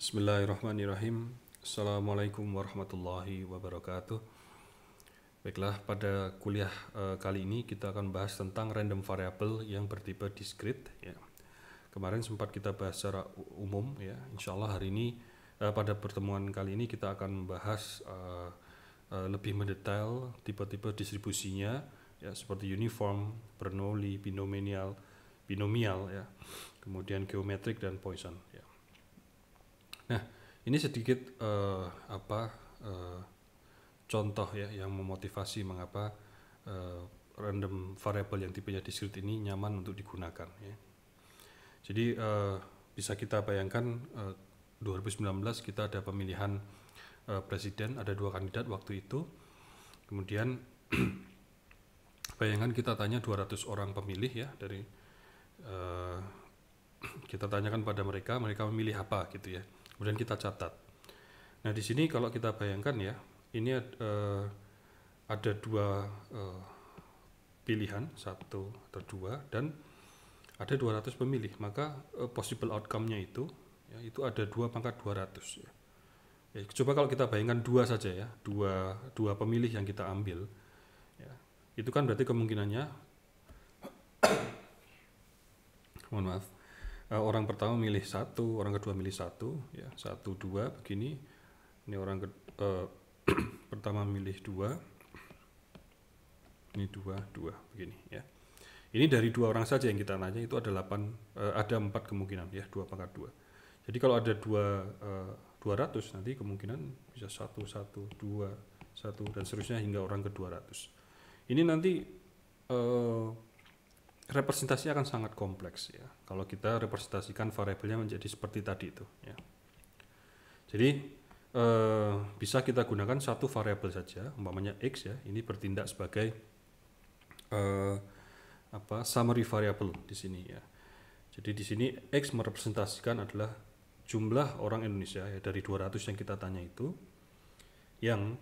Bismillahirrahmanirrahim. Assalamualaikum warahmatullahi wabarakatuh. Baiklah, pada kuliah kali ini kita akan bahas tentang random variable yang bertipe discrete. Ya. Kemarin sempat kita bahas secara umum. Ya. Insya Allah hari ini pada pertemuan kali ini kita akan membahas lebih mendetail tipe-tipe distribusinya, ya, seperti uniform, Bernoulli, binomial, ya, kemudian geometrik dan Poisson. Ya. Nah, ini sedikit contoh ya yang memotivasi mengapa random variable yang tipenya discrete ini nyaman untuk digunakan. Ya. Jadi bisa kita bayangkan 2019 kita ada pemilihan presiden, ada 2 kandidat waktu itu. Kemudian bayangkan kita tanya 200 orang pemilih ya dari kita tanyakan pada mereka memilih apa gitu ya. Kemudian kita catat. Nah di sini kalau kita bayangkan ya, ini ada 2 pilihan, 1 atau 2, dan ada 200 pemilih. Maka possible outcome-nya itu, ya, itu ada 2 pangkat 200. Ya. Ya, coba kalau kita bayangkan 2 saja ya, 2 pemilih yang kita ambil, ya, itu kan berarti kemungkinannya, mohon maaf. Orang pertama milih 1, orang kedua milih 1, ya 1, 2 begini. Ini orang pertama milih 2, ini 2, 2 begini ya. Ini dari 2 orang saja yang kita nanya itu ada 4 kemungkinan ya, 2 pangkat 2. Jadi kalau ada 200 nanti kemungkinan bisa 1, 1, 2, 1 dan seterusnya hingga orang ke 200. Ini nanti representasinya akan sangat kompleks ya kalau kita representasikan variabelnya menjadi seperti tadi itu ya. Jadi bisa kita gunakan satu variabel saja, umpamanya x ya, ini bertindak sebagai summary variable di sini ya. Jadi di sini x merepresentasikan adalah jumlah orang Indonesia ya, dari 200 yang kita tanya itu yang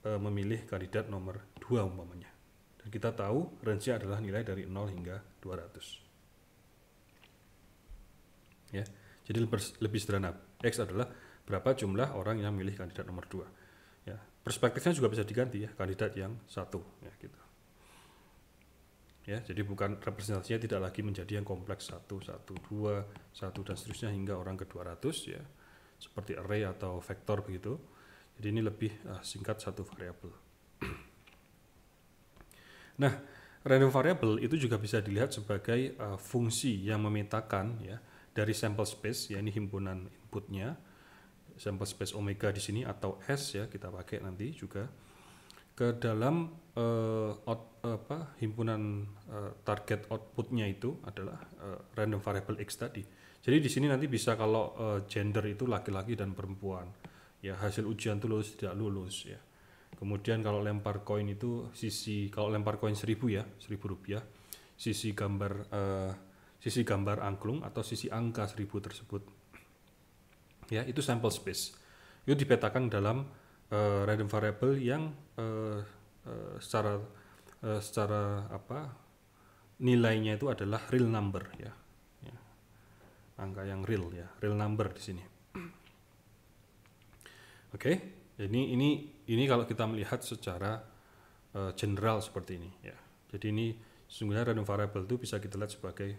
memilih kandidat nomor 2 umpamanya. Dan kita tahu range-nya adalah nilai dari 0 hingga 200. Ya. Jadi lebih sederhana. X adalah berapa jumlah orang yang memilih kandidat nomor 2. Ya. Perspektifnya juga bisa diganti ya, kandidat yang 1 ya gitu. Ya, jadi bukan representasinya tidak lagi menjadi yang kompleks 1, 1, 2, 1 dan seterusnya hingga orang ke 200 ya. Seperti array atau vektor begitu. Jadi ini lebih singkat satu variabel. Nah, random variable itu juga bisa dilihat sebagai fungsi yang memetakan ya dari sample space, ya ini himpunan inputnya, sample space omega di sini atau S ya kita pakai nanti juga ke dalam himpunan target outputnya itu adalah random variable X tadi. Jadi di sini nanti bisa kalau gender itu laki-laki dan perempuan, ya hasil ujian itu lulus tidak lulus ya. Kemudian kalau lempar koin itu kalau lempar koin 1.000 ya, 1.000 rupiah, sisi gambar angklung atau sisi angka 1.000 tersebut. Ya, itu sample space. Itu dipetakan dalam random variable yang secara nilainya itu adalah real number ya. Ya. Angka yang real ya, real number di sini. Oke. Ini kalau kita melihat secara general seperti ini ya. Jadi ini sesungguhnya random variable itu bisa kita lihat sebagai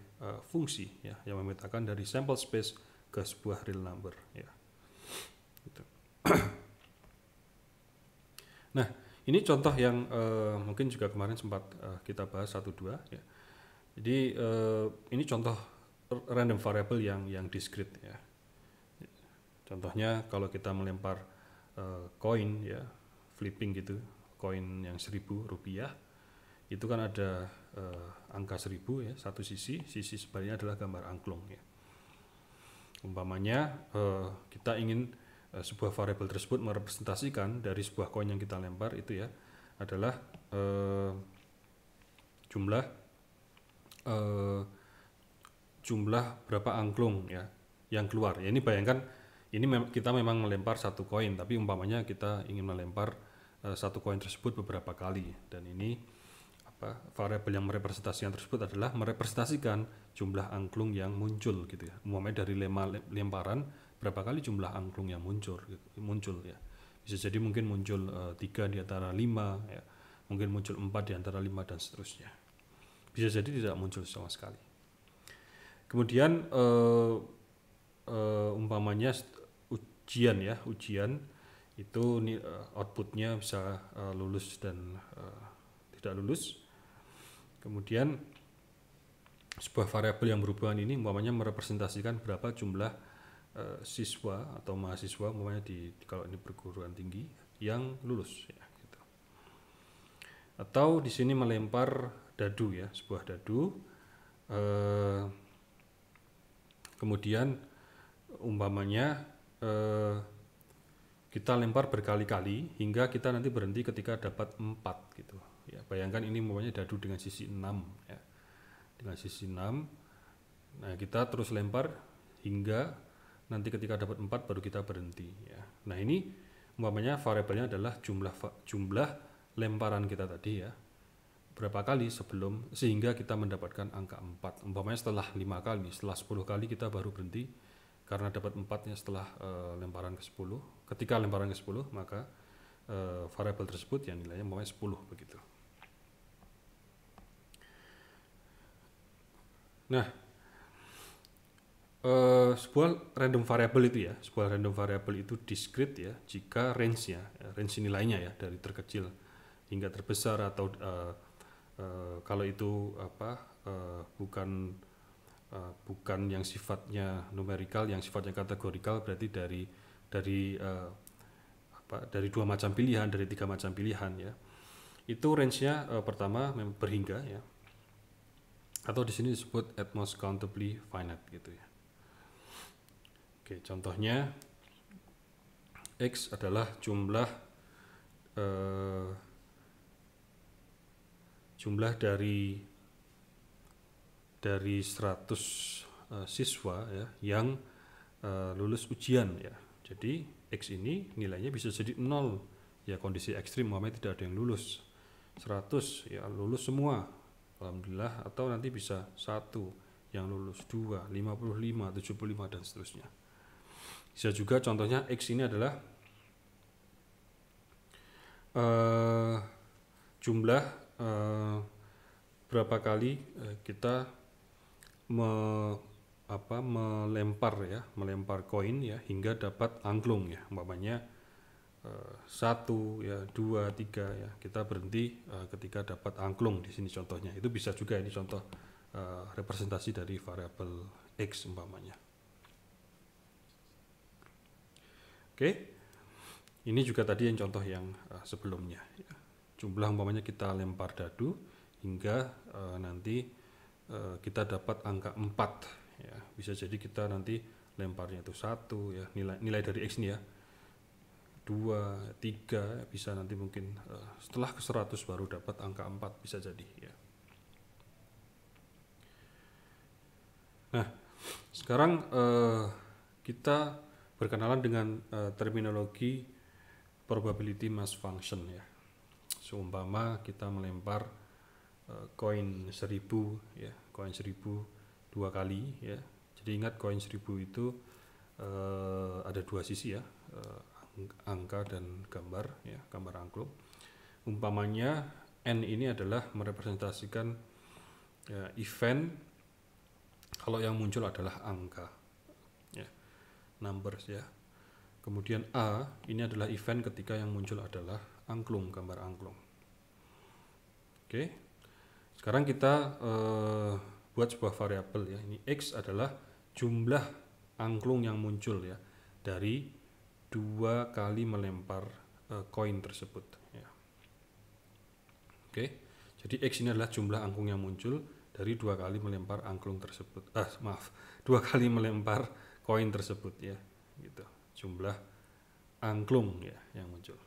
fungsi ya yang memetakan dari sample space ke sebuah real number ya. Gitu. Nah, ini contoh yang mungkin juga kemarin sempat kita bahas 1-2 ya. Jadi ini contoh random variable yang discrete ya. Contohnya kalau kita melempar koin ya, flipping gitu, koin yang 1.000 rupiah itu kan ada angka 1.000 ya, satu sisi sebaliknya adalah gambar angklung ya. Umpamanya kita ingin sebuah variabel tersebut merepresentasikan dari sebuah koin yang kita lempar itu ya adalah jumlah berapa angklung ya yang keluar ya. Ini bayangkan ini kita memang melempar satu koin, tapi umpamanya kita ingin melempar satu koin tersebut beberapa kali, dan ini variabel yang merepresentasikan tersebut adalah merepresentasikan jumlah angklung yang muncul gitu ya. Umpamanya dari lemparan berapa kali jumlah angklung yang muncul ya. Bisa jadi mungkin muncul 3 di antara 5 ya. Mungkin muncul 4 di antara 5 dan seterusnya. Bisa jadi tidak muncul sama sekali. Kemudian umpamanya ujian itu outputnya bisa lulus dan tidak lulus. Kemudian sebuah variabel yang berhubungan ini umpamanya merepresentasikan berapa jumlah siswa atau mahasiswa umpamanya kalau ini perguruan tinggi yang lulus ya, gitu. Atau di sini melempar dadu ya, sebuah dadu, kemudian umpamanya kita lempar berkali-kali hingga kita nanti berhenti ketika dapat 4 gitu ya. Bayangkan ini umpamanya dadu dengan sisi 6 ya, dengan sisi 6. Nah kita terus lempar hingga nanti ketika dapat 4 baru kita berhenti ya. Nah ini umpamanya variabelnya adalah jumlah lemparan kita tadi ya, berapa kali sebelum sehingga kita mendapatkan angka 4. Umpamanya setelah 5 kali, setelah 10 kali kita baru berhenti karena dapat 4-nya setelah lemparan ke 10. Ketika lemparan ke 10 maka variabel tersebut yang nilainya umpamanya 10 begitu. Nah, sebuah random variable itu ya, sebuah random variable itu discrete ya jika range nilainya ya dari terkecil hingga terbesar atau kalau itu bukan yang sifatnya numerikal, yang sifatnya kategorikal, berarti dari 2 macam pilihan, dari 3 macam pilihan ya. Itu range-nya pertama berhingga ya. Atau di sini disebut at most countably finite gitu ya. Oke, contohnya X adalah jumlah dari 100 siswa ya yang lulus ujian ya. Jadi X ini nilainya bisa jadi 0 ya, kondisi ekstrim umpamanya tidak ada yang lulus. 100 ya lulus semua, alhamdulillah, atau nanti bisa 1 yang lulus, 2, 55, 75 dan seterusnya. Bisa juga contohnya X ini adalah jumlah berapa kali kita melempar koin ya hingga dapat angklung ya, umpamanya 1 ya, 2, 3 ya, kita berhenti ketika dapat angklung. Di sini contohnya itu bisa juga, ini contoh representasi dari variabel X umpamanya. Oke, ini juga tadi yang contoh yang sebelumnya ya. Jumlah umpamanya kita lempar dadu hingga nanti kita dapat angka 4 ya. Bisa jadi kita nanti lemparnya itu 1 ya, nilai dari X ini ya, 2, 3, bisa nanti mungkin setelah ke 100 baru dapat angka 4, bisa jadi ya. Nah, sekarang kita berkenalan dengan terminologi probability mass function ya. Seumpama kita melempar koin 1000 ya, koin 1000 2 kali ya. Jadi ingat koin 1000 itu ada 2 sisi ya, angka dan gambar ya, gambar angklung. Umpamanya N ini adalah merepresentasikan event kalau yang muncul adalah angka ya, numbers ya. Kemudian A ini adalah event ketika yang muncul adalah angklung, gambar angklung. Oke, sekarang kita buat sebuah variabel ya. Ini X adalah jumlah angklung yang muncul ya dari 2 kali melempar koin tersebut ya. Oke, jadi X ini adalah jumlah angklung yang muncul dari 2 kali melempar angklung tersebut. 2 kali melempar koin tersebut ya, gitu. Jumlah angklung ya yang muncul.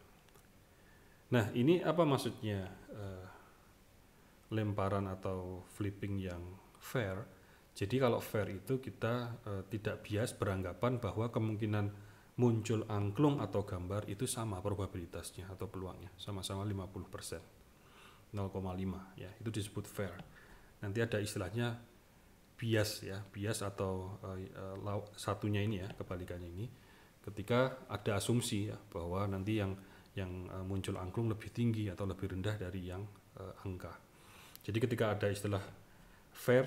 Nah, ini apa maksudnya lemparan atau flipping yang fair? Jadi kalau fair itu kita tidak bias beranggapan bahwa kemungkinan muncul angklung atau gambar itu sama probabilitasnya atau peluangnya, sama-sama 50%, 0,5 ya, itu disebut fair. Nanti ada istilahnya bias ya, bias atau satunya ini ya, kebalikannya ini, ketika ada asumsi ya bahwa nanti yang muncul angklung lebih tinggi atau lebih rendah dari yang angka. Jadi ketika ada istilah fair,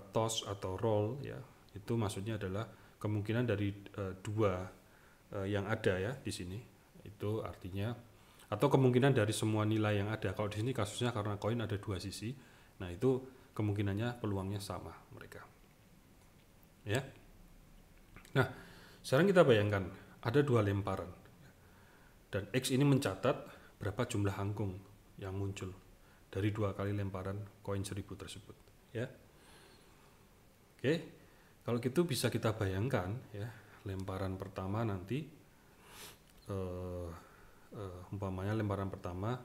toss atau roll ya, itu maksudnya adalah kemungkinan dari dua yang ada ya di sini, itu artinya, atau kemungkinan dari semua nilai yang ada. Kalau di sini kasusnya karena koin ada dua sisi, nah itu kemungkinannya peluangnya sama mereka ya. Nah sekarang kita bayangkan ada dua lemparan dan X ini mencatat berapa jumlah angklung yang muncul dari dua kali lemparan koin 1000 tersebut ya. Oke, kalau gitu bisa kita bayangkan ya, lemparan pertama nanti umpamanya lemparan pertama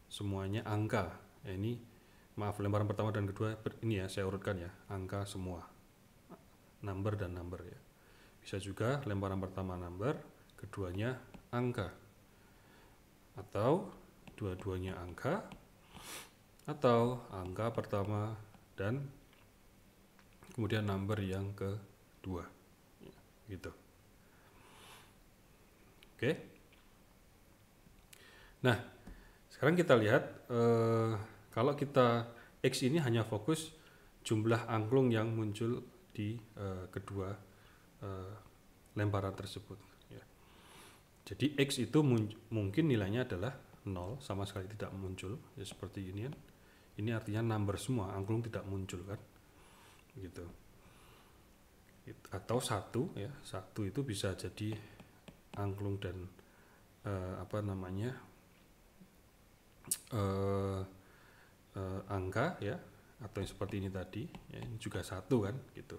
semuanya angka ya, ini maaf, lemparan pertama dan kedua ini ya saya urutkan ya, angka semua, number dan number ya. Bisa juga lemparan pertama number, keduanya angka, atau dua-duanya angka, atau angka pertama dan kemudian number yang kedua gitu. Oke. Nah sekarang kita lihat kalau kita X ini hanya fokus jumlah angklung yang muncul di kedua lemparan tersebut ya. Jadi X itu mungkin nilainya adalah 0, sama sekali tidak muncul ya, seperti ini kan. Ini artinya number semua, angklung tidak muncul kan gitu. Atau 1 ya, 1 itu bisa jadi angklung dan angka ya, atau yang seperti ini tadi ya, ini juga 1 kan gitu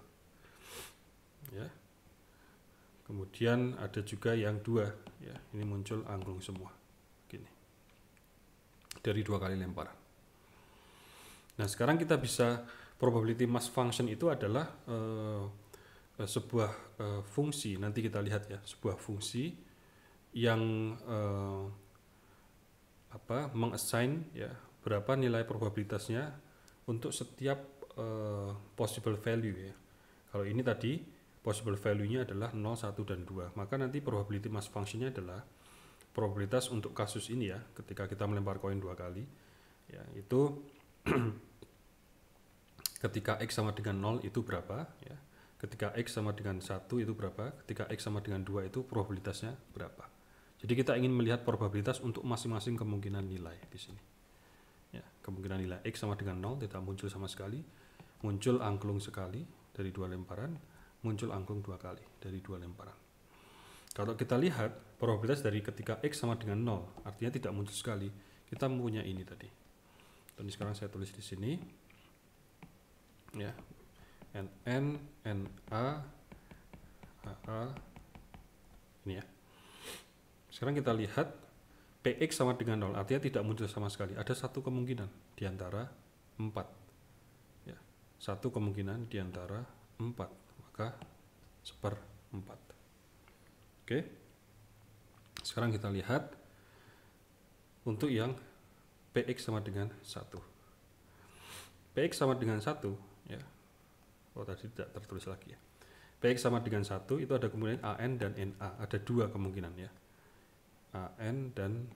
ya. Kemudian ada juga yang 2 ya, ini muncul angklung semua gini dari 2 kali lemparan. Nah sekarang kita bisa, probability mass function itu adalah sebuah fungsi, nanti kita lihat ya, sebuah fungsi yang mengassign ya berapa nilai probabilitasnya untuk setiap possible value ya. Kalau ini tadi possible value-nya adalah 0, 1, dan 2, maka nanti probability mass function-nya adalah probabilitas untuk kasus ini ya, ketika kita melempar koin 2 kali ya, itu ketika X sama dengan 0 itu berapa ya, ketika X sama dengan 1 itu berapa, ketika X sama dengan 2 itu probabilitasnya berapa. Jadi kita ingin melihat probabilitas untuk masing-masing kemungkinan nilai di sini ya. Kemungkinan nilai X sama dengan 0 tidak muncul sama sekali, muncul angklung sekali dari 2 lemparan, muncul angklung 2 kali dari 2 lemparan. Kalau kita lihat probabilitas dari ketika X sama dengan 0 artinya tidak muncul sekali, kita mempunyai ini tadi. Dan sekarang saya tulis di sini ya, NN, NA, AA ini ya. Sekarang kita lihat PX sama dengan 0 artinya tidak muncul sama sekali, ada satu kemungkinan di antara 4 ya, satu kemungkinan di antara 4, maka 1/4. Oke, sekarang kita lihat untuk yang PX sama dengan 1. PX sama dengan 1 ya, oh tadi tidak tertulis lagi ya. PX sama dengan 1 itu ada kemungkinan AN dan NA, ada 2 kemungkinan ya, AN dan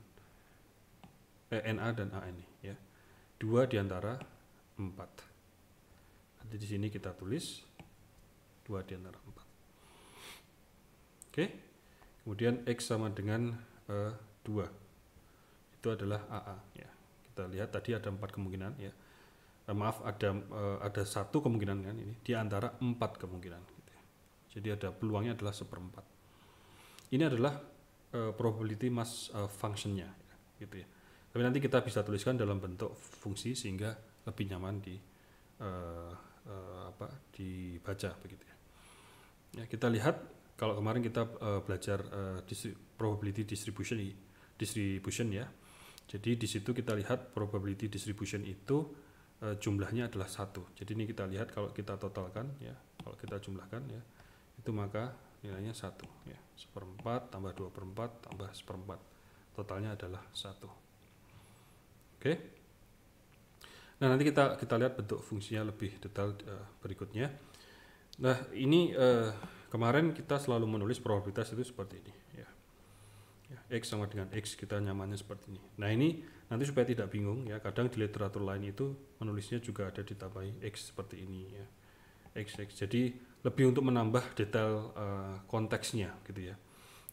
NA dan AN ya, 2 diantara 4. Nanti di sini kita tulis 2 diantara 4. Oke, kemudian X sama dengan 2 itu adalah AA ya. Kita lihat tadi ada 4 kemungkinan ya, maaf, ada satu kemungkinan kan ini di antara 4 kemungkinan gitu ya. Jadi ada peluangnya adalah 1/4. Ini adalah probability mass function-nya ya, gitu ya. Tapi nanti kita bisa tuliskan dalam bentuk fungsi sehingga lebih nyaman dibaca begitu ya. Ya, kita lihat kalau kemarin kita belajar probability distribution ya. Jadi di situ kita lihat probability distribution itu jumlahnya adalah 1. Jadi ini kita lihat kalau kita totalkan ya, kalau kita jumlahkan ya, itu maka nilainya 1 ya, 1/4 tambah 2/4 tambah 1/4, totalnya adalah 1. Oke. Nah, nanti kita lihat bentuk fungsinya lebih detail berikutnya. Nah, ini kemarin kita selalu menulis probabilitas itu seperti ini ya. X sama dengan X, kita nyamannya seperti ini. Nah, ini nanti supaya tidak bingung ya, kadang di literatur lain itu menulisnya juga ada ditambahi X seperti ini ya. X. Jadi lebih untuk menambah detail konteksnya gitu ya.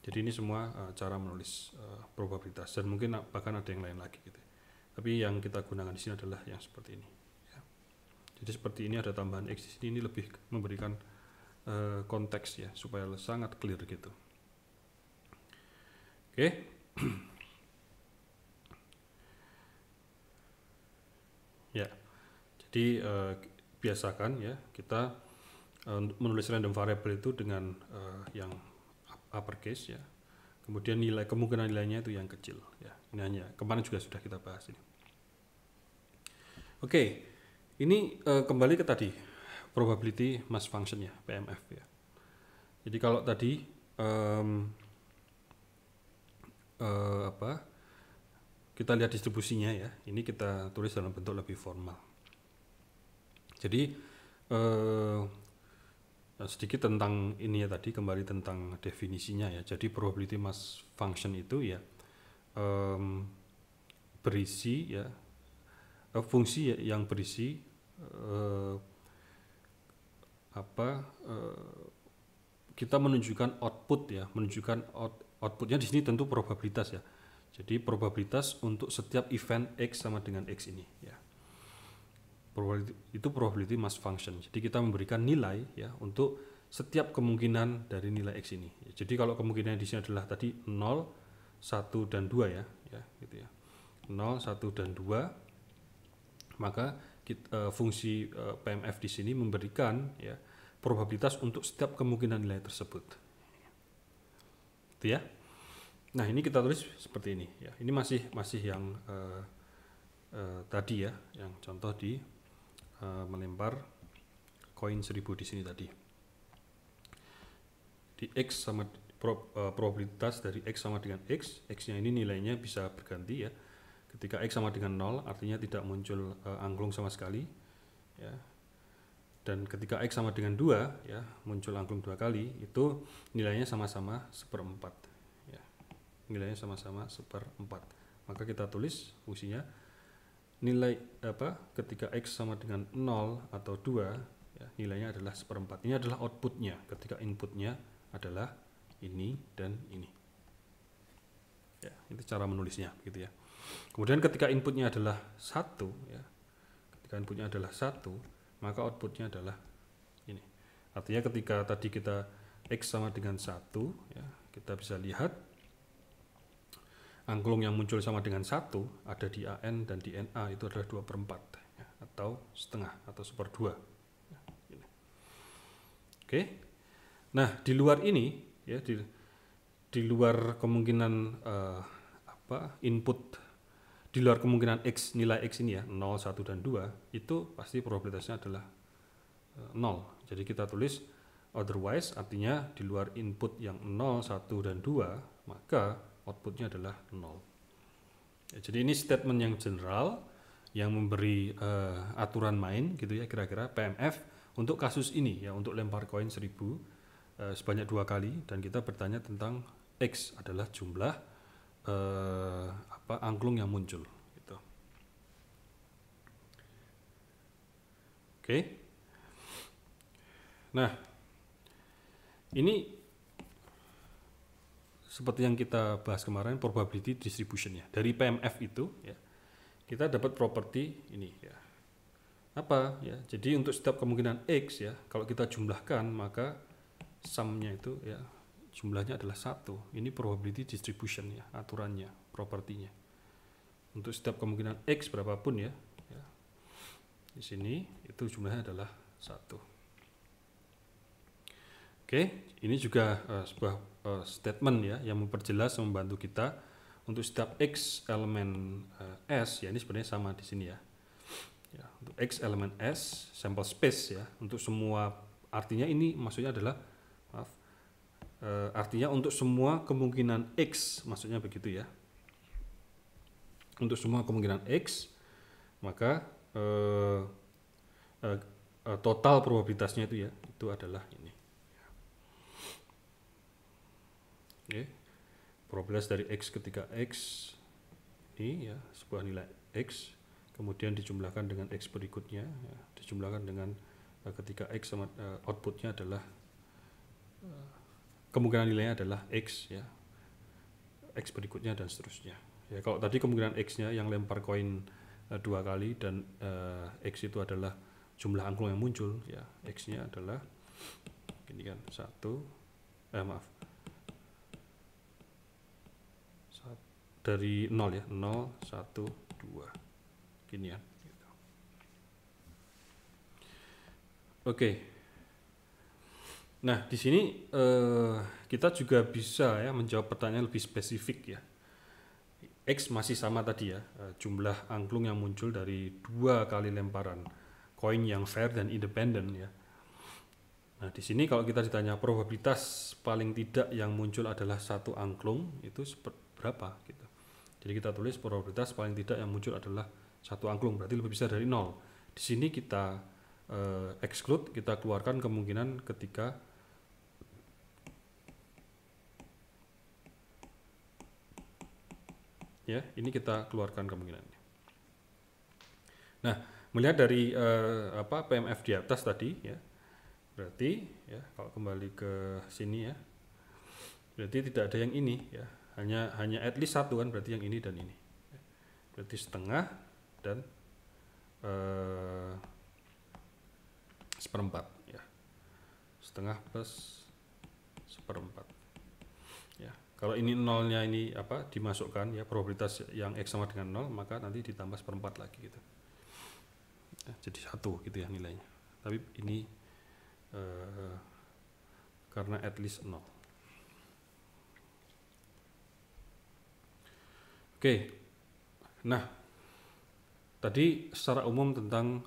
Jadi ini semua cara menulis probabilitas, dan mungkin bahkan ada yang lain lagi gitu. Tapi yang kita gunakan di sini adalah yang seperti ini. Ya. Jadi seperti ini ada tambahan X di sini, ini lebih memberikan konteks ya, supaya sangat clear gitu. Oke. Ya. Jadi biasakan ya kita menulis random variable itu dengan yang uppercase ya. Kemudian kemungkinan nilainya itu yang kecil ya. Ini hanya kemarin juga sudah kita bahas ini. Oke. Ini kembali ke tadi probability mass function ya, PMF ya. Jadi kalau tadi kita lihat distribusinya ya, ini kita tulis dalam bentuk lebih formal. Jadi sedikit tentang ini ya, tadi kembali tentang definisinya ya. Jadi probability mass function itu ya berisi ya fungsi yang berisi kita menunjukkan output ya, outputnya di sini tentu probabilitas ya. Jadi probabilitas untuk setiap event X sama dengan X ini ya. Itu probability mass function. Jadi kita memberikan nilai ya untuk setiap kemungkinan dari nilai X ini. Jadi kalau kemungkinan di sini adalah tadi 0, 1 dan 2 ya gitu ya. 0, 1 dan 2, maka fungsi PMF di sini memberikan ya probabilitas untuk setiap kemungkinan nilai tersebut. Gitu ya. Nah, ini kita tulis seperti ini ya. Ini masih yang tadi ya, yang contoh di melempar koin 1000 di sini tadi. Di X sama probabilitas dari X sama dengan X, X-nya ini nilainya bisa berganti ya. Ketika X sama dengan 0 artinya tidak muncul angklung sama sekali ya. Dan ketika X sama dengan 2 ya, muncul angklung 2 kali, itu nilainya sama-sama 1/4 ya. Nilainya sama-sama 1/4. Maka kita tulis fungsinya nilai ketika X sama dengan 0 atau 2 ya, nilainya adalah 1/4. Ini adalah outputnya ketika inputnya adalah ini dan ini ya. Itu cara menulisnya gitu ya. Kemudian ketika inputnya adalah 1 ya, ketika inputnya adalah 1, maka outputnya adalah ini. Artinya ketika tadi kita X sama dengan 1 ya, kita bisa lihat angklung yang muncul sama dengan 1 ada di AN dan di NA itu adalah 2/4 ya, atau setengah atau 1/2 ya, ini. Oke. Nah, di luar ini ya, di luar kemungkinan input, di luar kemungkinan X, nilai X ini ya 0, 1 dan 2, itu pasti probabilitasnya adalah 0. Jadi kita tulis otherwise, artinya di luar input yang 0, 1 dan 2, maka outputnya adalah 0 ya. Jadi ini statement yang general yang memberi aturan main gitu ya, kira-kira PMF untuk kasus ini ya, untuk lempar koin 1000 sebanyak 2 kali, dan kita bertanya tentang X adalah jumlah angklung yang muncul gitu. Oke. Nah, ini seperti yang kita bahas kemarin, probability distribution ya. Dari PMF itu ya, kita dapat properti ini ya. Apa ya? Jadi untuk setiap kemungkinan X ya, kalau kita jumlahkan maka sumnya itu ya, jumlahnya adalah 1. Ini probability distribution ya, aturannya, propertinya. Untuk setiap kemungkinan X berapapun ya, di sini itu jumlahnya adalah 1. Oke, ini juga sebuah statement ya, yang memperjelas, membantu kita untuk setiap X elemen S ya, ini sebenarnya sama di sini ya. Ya, untuk X elemen S sample space ya, untuk semua, artinya ini maksudnya adalah artinya untuk semua kemungkinan X, maksudnya begitu ya. Untuk semua kemungkinan X, maka eh, eh, total probabilitasnya itu adalah ini. Oke, probabilitas dari x ketika x ini ya, sebuah nilai x kemudian dijumlahkan dengan x berikutnya ya, dijumlahkan dengan ketika x sama outputnya adalah kemungkinan nilainya adalah x ya, x berikutnya dan seterusnya ya. Kalau tadi kemungkinan x-nya yang lempar koin 2 kali dan x itu adalah jumlah angklung yang muncul ya, x-nya adalah ini kan dari 0 ya, 0 1 2 gini ya gitu. Oke. Nah, di sini kita juga bisa ya menjawab pertanyaan lebih spesifik ya. X masih sama tadi ya, jumlah angklung yang muncul dari 2 kali lemparan koin yang fair dan independen ya. Nah, di sini kalau kita ditanya probabilitas paling tidak yang muncul adalah 1 angklung, itu berapa gitu. Jadi kita tulis probabilitas paling tidak yang muncul adalah 1 angklung, berarti lebih besar dari 0. Di sini kita exclude, kita keluarkan kemungkinan ketika ya, ini kita keluarkan kemungkinannya. Nah, melihat dari PMF di atas tadi ya, berarti ya kalau kembali ke sini ya, berarti tidak ada yang ini ya, hanya at least 1 kan, berarti yang ini dan ini. Berarti setengah dan seperempat ya, setengah plus seperempat ya. Kalau ini nolnya ini dimasukkan ya, probabilitas yang x sama dengan 0, maka nanti ditambah seperempat lagi gitu ya, jadi 1 gitu ya nilainya. Tapi ini karena at least 0. Oke, nah tadi secara umum tentang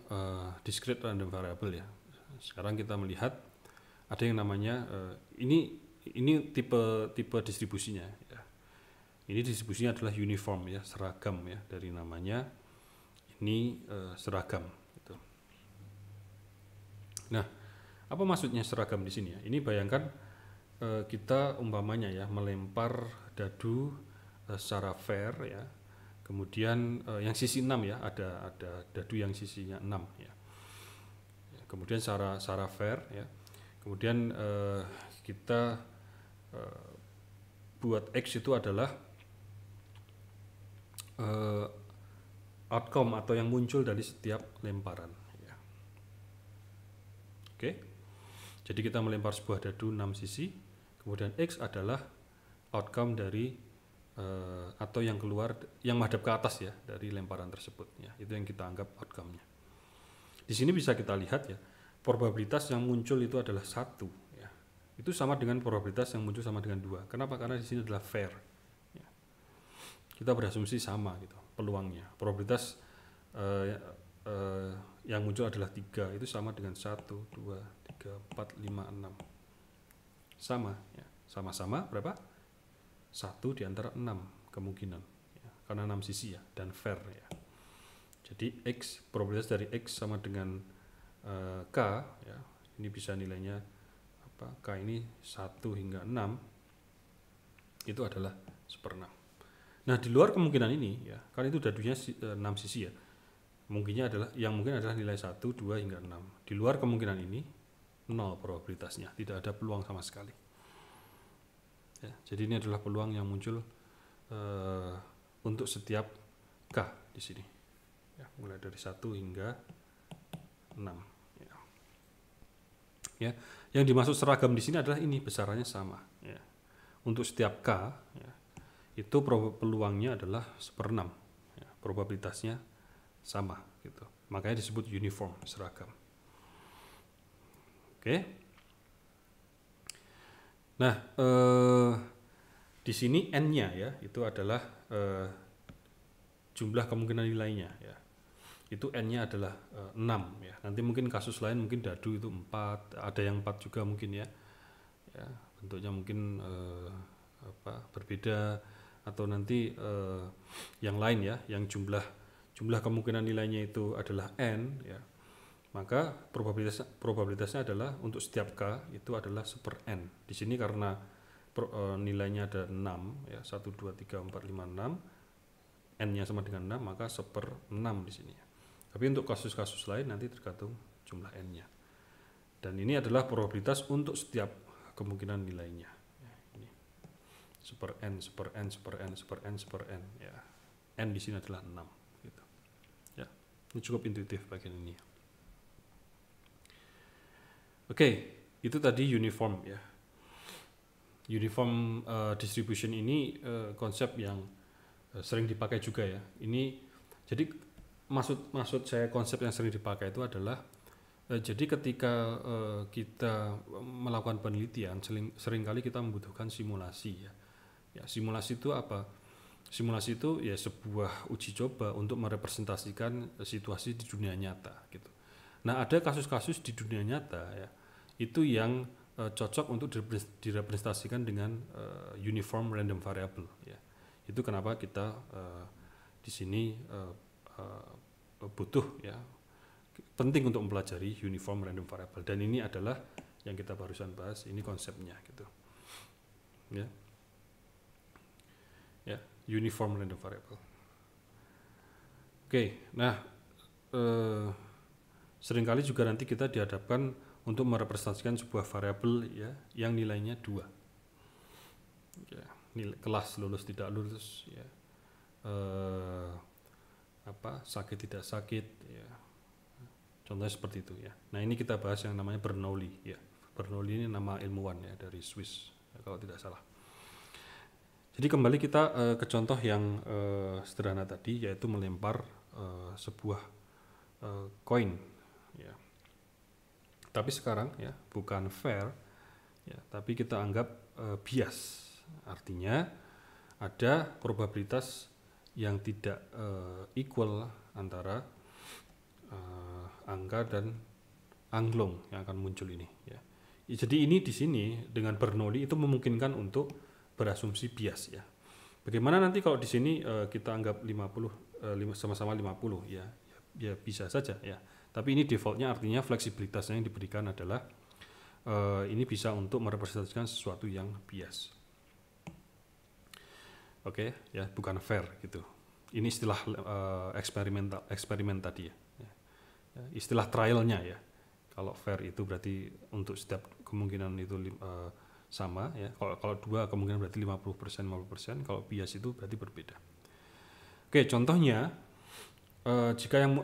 discrete random variable ya. Sekarang kita melihat ada yang namanya ini tipe distribusinya ya. Ini distribusinya adalah uniform ya, seragam ya, dari namanya ini seragam gitu. Nah, apa maksudnya seragam di sini ya? Ini bayangkan kita umpamanya ya melempar dadu secara fair ya. Kemudian yang sisi 6 ya, ada dadu yang sisinya 6 ya. Kemudian secara fair ya. Kemudian kita buat X itu adalah outcome atau yang muncul dari setiap lemparan ya. Oke. Jadi kita melempar sebuah dadu 6 sisi, kemudian X adalah outcome dari atau yang keluar, yang menghadap ke atas ya dari lemparan tersebut ya. Itu yang kita anggap outcome-nya. Di sini bisa kita lihat ya, probabilitas yang muncul itu adalah 1 ya. Itu sama dengan probabilitas yang muncul sama dengan 2. Kenapa? Karena di sini adalah fair ya. Kita berasumsi sama gitu peluangnya. Probabilitas yang muncul adalah 3, itu sama dengan 1 2 3 4 5 6. Sama ya. Sama-sama berapa? 1 di antara 6 kemungkinan ya, karena 6 sisi ya, dan fair ya. Jadi X, probabilitas dari X sama dengan K ya, ini bisa nilainya K ini 1 hingga 6 itu adalah 1/6. Nah, di luar kemungkinan ini ya, kan itu dadunya 6 sisi ya, mungkin adalah nilai 1 2 hingga 6. Di luar kemungkinan ini 0 probabilitasnya, tidak ada peluang sama sekali. Ya, jadi ini adalah peluang yang muncul untuk setiap K di sini. Ya, mulai dari 1 hingga 6. Ya, yang dimaksud seragam di sini adalah ini besarannya sama. Ya. Untuk setiap K, ya, itu peluangnya adalah 1/6. Ya, probabilitasnya sama, gitu. Makanya disebut uniform, seragam. Oke. Nah, di sini n-nya ya, itu adalah jumlah kemungkinan nilainya ya. Itu n-nya adalah 6 ya. Nanti mungkin kasus lain mungkin dadu itu 4, ada yang 4 juga mungkin ya. Ya, bentuknya mungkin berbeda, atau nanti yang lain ya, yang jumlah jumlah kemungkinan nilainya itu adalah n, ya, maka probabilitasnya adalah untuk setiap k itu adalah 1/n. Di sini karena nilainya ada 6, ya, 1, 2, 3, 4, 5, 6, n-nya sama dengan 6, maka 1/6 di sini. Tapi untuk kasus-kasus lain nanti tergantung jumlah n-nya. Dan ini adalah probabilitas untuk setiap kemungkinan nilainya. Ya, ini 1/n, 1/n, 1/n, 1/n, 1/n, ya. N di sini adalah 6 gitu. Ya, ini cukup intuitif bagian ini. Oke, itu tadi uniform, ya. Uniform distribution ini konsep yang sering dipakai juga, ya. Ini jadi maksud saya konsep yang sering dipakai itu adalah jadi ketika kita melakukan penelitian seringkali kita membutuhkan simulasi, ya. Ya, simulasi itu apa? Simulasi itu ya sebuah uji coba untuk merepresentasikan situasi di dunia nyata gitu. Nah, ada kasus-kasus di dunia nyata, ya, itu yang cocok untuk direpresentasikan dengan uniform random variable, ya. Itu kenapa kita di sini butuh, ya, penting untuk mempelajari uniform random variable, dan ini adalah yang kita barusan bahas, ini konsepnya gitu, ya. Ya, uniform random variable. Oke, nah seringkali juga nanti kita dihadapkan untuk merepresentasikan sebuah variabel, ya, yang nilainya 2. Ya, kelas lulus tidak lulus, ya, sakit tidak sakit, ya. Contohnya seperti itu, ya. Nah, ini kita bahas yang namanya Bernoulli, ya. Bernoulli ini nama ilmuwan, ya, dari Swiss, ya, kalau tidak salah. Jadi kembali kita ke contoh yang sederhana tadi, yaitu melempar sebuah koin, ya. Tapi sekarang, ya, bukan fair, ya, tapi kita anggap bias. Artinya ada probabilitas yang tidak equal antara angka dan angklung yang akan muncul ini, ya. Jadi ini di sini dengan Bernoulli itu memungkinkan untuk berasumsi bias, ya. Bagaimana nanti kalau di sini kita anggap 50 sama-sama 50, ya, ya bisa saja, ya. Tapi ini defaultnya, artinya fleksibilitasnya yang diberikan adalah ini bisa untuk merepresentasikan sesuatu yang bias. Oke, ya, bukan fair gitu. Ini istilah eksperimen tadi, ya. Istilah trialnya, ya. Kalau fair itu berarti untuk setiap kemungkinan itu sama, ya. Kalau 2 kemungkinan berarti 50%, 50%. Kalau bias itu berarti berbeda. Oke, contohnya jika yang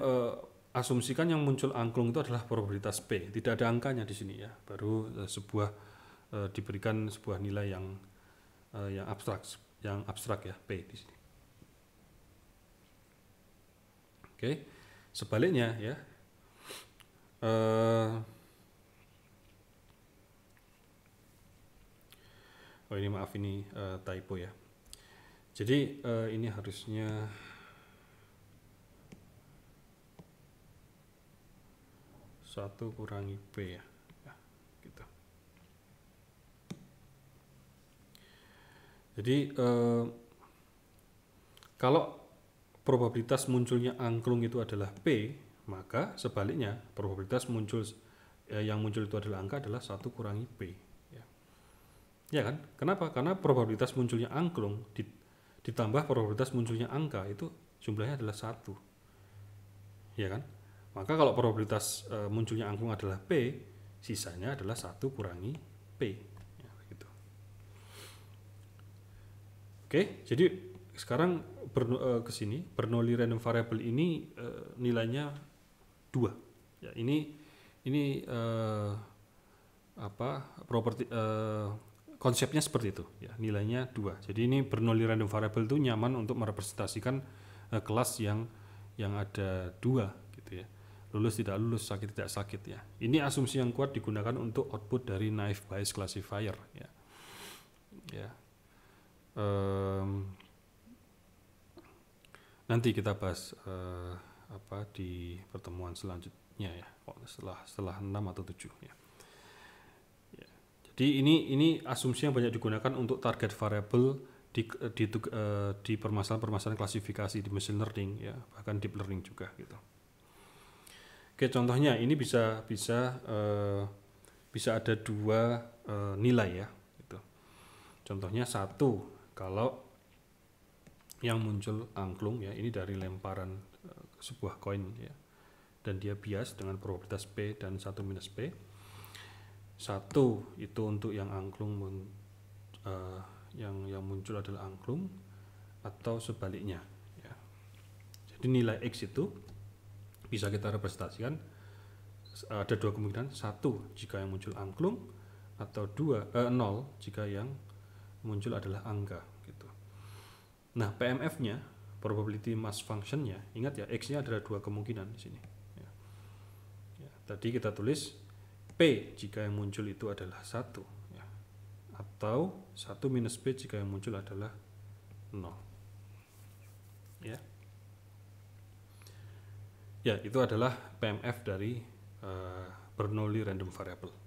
asumsikan yang muncul angklung itu adalah probabilitas P, tidak ada angkanya di sini, ya. Baru diberikan sebuah nilai yang abstrak, ya, P di sini. Oke, sebaliknya, ya. Oh, ini maaf, ini typo, ya. Jadi ini harusnya satu kurangi P, ya. Ya, gitu. Jadi kalau probabilitas munculnya angklung itu adalah P, maka sebaliknya probabilitas yang muncul itu adalah angka adalah 1 kurangi P, ya. Ya kan? Kenapa? Karena probabilitas munculnya angklung ditambah probabilitas munculnya angka itu jumlahnya adalah 1. Ya kan? Maka kalau probabilitas munculnya angklung adalah P, sisanya adalah 1 kurangi P, ya, begitu. Oke, jadi sekarang ke sini Bernoulli random variable ini nilainya 2. Ya, ini konsepnya seperti itu, ya, nilainya 2. Jadi ini Bernoulli random variable itu nyaman untuk merepresentasikan kelas yang ada 2 gitu, ya. Lulus tidak lulus, sakit tidak sakit, ya. Ini asumsi yang kuat digunakan untuk output dari naive Bayes classifier, ya. Ya. Nanti kita bahas di pertemuan selanjutnya, ya, setelah 6 atau 7, ya. Jadi ini asumsi yang banyak digunakan untuk target variable di permasalahan-permasalahan klasifikasi di machine learning ya, bahkan deep learning juga gitu. Oke, contohnya ini bisa ada dua nilai ya gitu. Contohnya satu, kalau yang muncul angklung ya, ini dari lemparan sebuah koin ya, dan dia bias dengan probabilitas P dan 1 minus P. Satu itu untuk yang angklung yang muncul adalah angklung, atau sebaliknya ya. Jadi nilai X itu bisa kita representasikan ada dua kemungkinan, satu jika yang muncul angklung, atau 0 jika yang muncul adalah angka gitu. Nah, PMF-nya, probability mass function-nya, ingat ya, X-nya adalah dua kemungkinan di sini ya. Ya, tadi kita tulis P jika yang muncul itu adalah 1 ya, atau 1 minus P jika yang muncul adalah 0 ya. Ya, itu adalah PMF dari Bernoulli random variable.